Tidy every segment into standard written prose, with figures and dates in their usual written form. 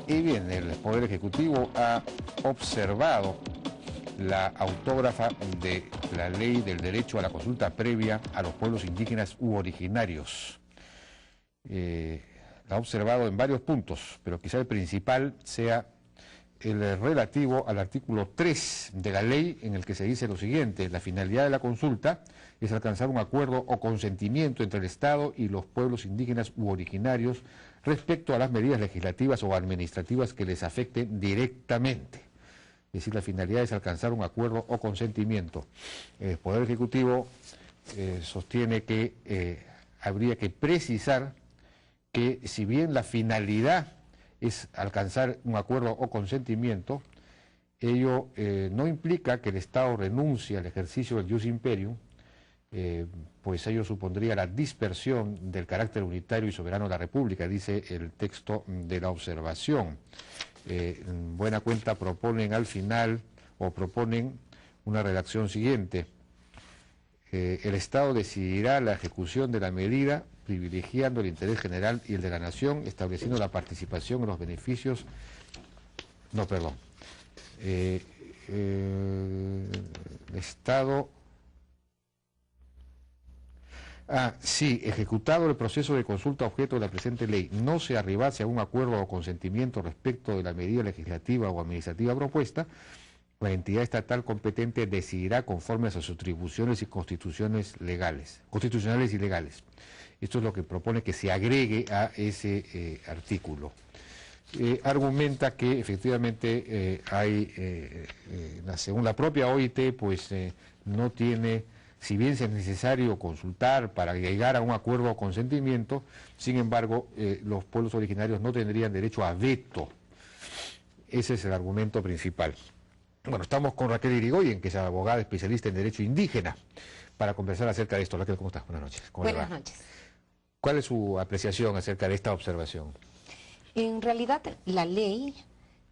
Y bien, el Poder Ejecutivo ha observado la autógrafa de la ley del derecho a la consulta previa a los pueblos indígenas u originarios. La ha observado en varios puntos, pero quizá el principal sea el relativo al artículo 3 de la ley, en el que se dice lo siguiente: la finalidad de la consulta es alcanzar un acuerdo o consentimiento entre el Estado y los pueblos indígenas u originarios respecto a las medidas legislativas o administrativas que les afecten directamente. Es decir, la finalidad es alcanzar un acuerdo o consentimiento. El Poder Ejecutivo sostiene que habría que precisar que, si bien la finalidad es alcanzar un acuerdo o consentimiento, ello no implica que el Estado renuncie al ejercicio del ius imperium, pues ello supondría la dispersión del carácter unitario y soberano de la República, dice el texto de la observación. En buena cuenta proponen al final, o proponen una redacción siguiente: el Estado decidirá la ejecución de la medida privilegiando el interés general y el de la nación, estableciendo la participación en los beneficios... No, perdón. El Estado... sí, ejecutado el proceso de consulta objeto de la presente ley, no se arribase a un acuerdo o consentimiento respecto de la medida legislativa o administrativa propuesta, la entidad estatal competente decidirá conforme a sus atribuciones y constitucionales y legales. Esto es lo que propone que se agregue a ese artículo. Argumenta que efectivamente según la propia OIT, pues no tiene, si bien es necesario consultar para llegar a un acuerdo o consentimiento, sin embargo, los pueblos originarios no tendrían derecho a veto. Ese es el argumento principal. Bueno, estamos con Raquel Irigoyen, que es abogada especialista en derecho indígena, para conversar acerca de esto. Raquel, ¿cómo estás? Buenas noches. Buenas noches. ¿Cuál es su apreciación acerca de esta observación? En realidad, la ley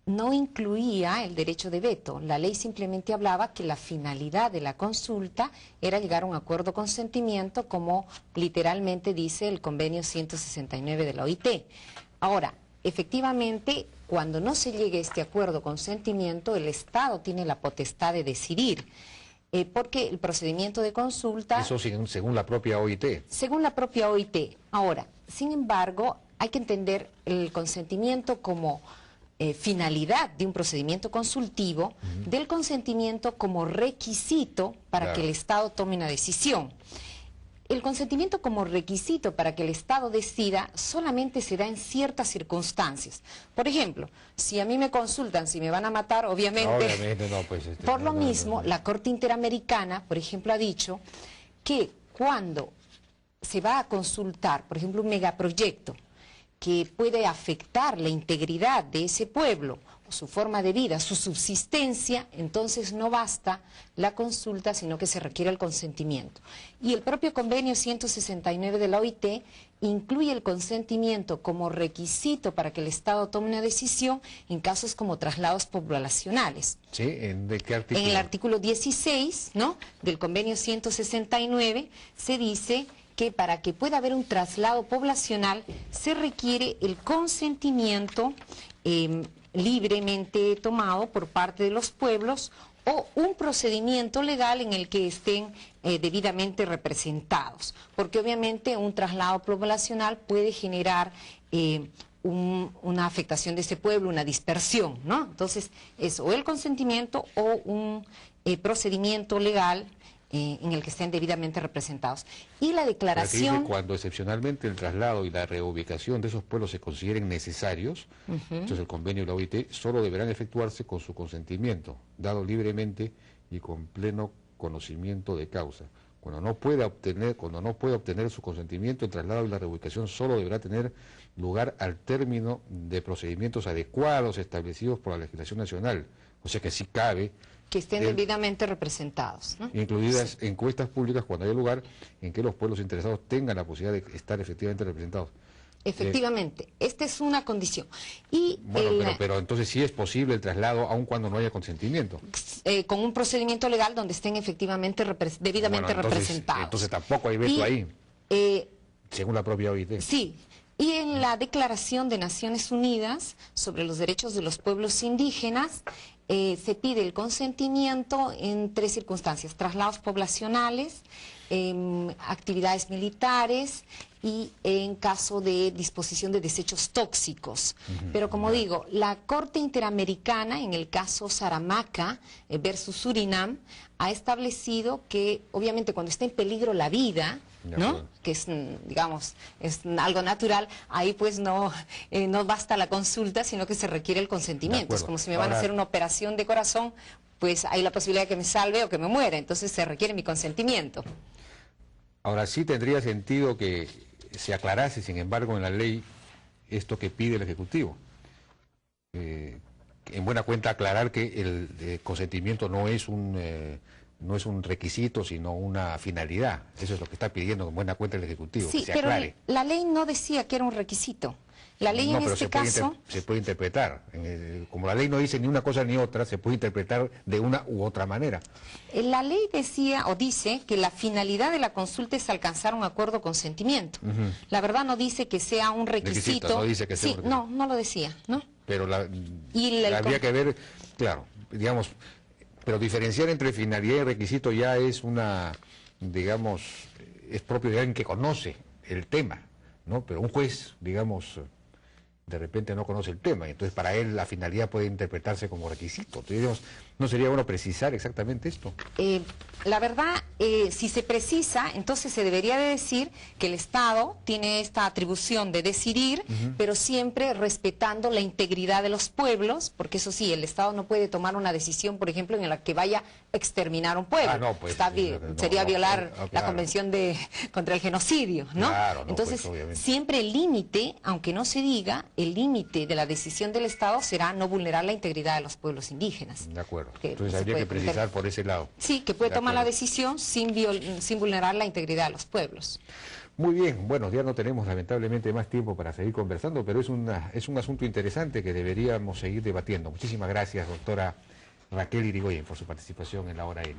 no incluía el derecho de veto. La ley simplemente hablaba que la finalidad de la consulta era llegar a un acuerdo o consentimiento, como literalmente dice el convenio 169 de la OIT. Ahora, efectivamente, cuando no se llegue a este acuerdo o consentimiento, el Estado tiene la potestad de decidir. Porque el procedimiento de consulta... Eso según la propia OIT. Según la propia OIT. Ahora, sin embargo, hay que entender el consentimiento como finalidad de un procedimiento consultivo, del consentimiento como requisito para que el Estado tome una decisión. El consentimiento como requisito para que el Estado decida solamente se da en ciertas circunstancias. Por ejemplo, si a mí me consultan si me van a matar, obviamente no, pues por lo mismo, la Corte Interamericana, por ejemplo, ha dicho que cuando se va a consultar, por ejemplo, un megaproyecto que puede afectar la integridad de ese pueblo, su forma de vida, su subsistencia, entonces no basta la consulta, sino que se requiere el consentimiento. Y el propio convenio 169 de la OIT incluye el consentimiento como requisito para que el Estado tome una decisión en casos como traslados poblacionales. ¿Sí? ¿De qué artículo? En el artículo 16, ¿no?, del convenio 169 se dice que para que pueda haber un traslado poblacional se requiere el consentimiento libremente tomado por parte de los pueblos o un procedimiento legal en el que estén debidamente representados, porque obviamente un traslado poblacional puede generar una afectación de ese pueblo, una dispersión, ¿no? Entonces es o el consentimiento o un procedimiento legal en el que estén debidamente representados. Y la declaración... Dice, cuando excepcionalmente el traslado y la reubicación de esos pueblos se consideren necesarios, entonces el convenio de la OIT, solo deberán efectuarse con su consentimiento, dado libremente y con pleno conocimiento de causa. Cuando no pueda obtener su consentimiento, el traslado y la reubicación solo deberá tener lugar al término de procedimientos adecuados establecidos por la legislación nacional. O sea que sí cabe que estén debidamente representados, ¿no? Incluidas encuestas públicas cuando haya lugar en que los pueblos interesados tengan la posibilidad de estar efectivamente representados. Efectivamente, esta es una condición. Y bueno, pero entonces sí es posible el traslado aun cuando no haya consentimiento. Con un procedimiento legal donde estén efectivamente debidamente representados. Entonces tampoco hay veto ahí, según la propia OIT. Sí, Y en la Declaración de Naciones Unidas sobre los Derechos de los Pueblos Indígenas se pide el consentimiento en 3 circunstancias: traslados poblacionales, actividades militares y en caso de disposición de desechos tóxicos. Pero como digo, la Corte Interamericana, en el caso Saramaca versus Surinam, ha establecido que obviamente cuando está en peligro la vida, ¿no?, que es, digamos, es algo natural, ahí pues no basta la consulta, sino que se requiere el consentimiento. Es como si me van a hacer una operación de corazón, pues hay la posibilidad de que me salve o que me muera, entonces se requiere mi consentimiento. Ahora sí tendría sentido que se aclarase, sin embargo, en la ley esto que pide el Ejecutivo. En buena cuenta aclarar que el consentimiento no es un requisito, sino una finalidad. Eso es lo que está pidiendo en buena cuenta el Ejecutivo, Sí, que se pero aclare. la ley no decía que era un requisito. La ley en este caso... se puede interpretar. Como la ley no dice ni una cosa ni otra, se puede interpretar de una u otra manera. La ley decía o dice que la finalidad de la consulta es alcanzar un acuerdo con consentimiento. La verdad no dice que sea un requisito. No dice que sea un requisito. No lo decía, ¿no? Pero habría que ver, claro, digamos, pero diferenciar entre finalidad y requisito ya es digamos, es propio de alguien que conoce el tema, ¿no? Pero un juez, digamos, de repente no conoce el tema, y entonces para él la finalidad puede interpretarse como requisito. Entonces, digamos, ¿no sería bueno precisar exactamente esto? La verdad, si se precisa, entonces se debería de decir que el Estado tiene esta atribución de decidir, pero siempre respetando la integridad de los pueblos, porque eso sí, el Estado no puede tomar una decisión, por ejemplo, en la que vaya a exterminar un pueblo. No, pues, sería violar claro, la Convención contra el Genocidio, ¿no? Claro, entonces, pues, siempre el límite, aunque no se diga, el límite de la decisión del Estado será no vulnerar la integridad de los pueblos indígenas. De acuerdo. Que entonces habría que precisar por ese lado. Sí, que puede tomar la decisión sin vulnerar la integridad de los pueblos. Muy bien, bueno, ya no tenemos lamentablemente más tiempo para seguir conversando, pero es un asunto interesante que deberíamos seguir debatiendo. Muchísimas gracias, doctora Raquel Irigoyen, por su participación en la Hora N.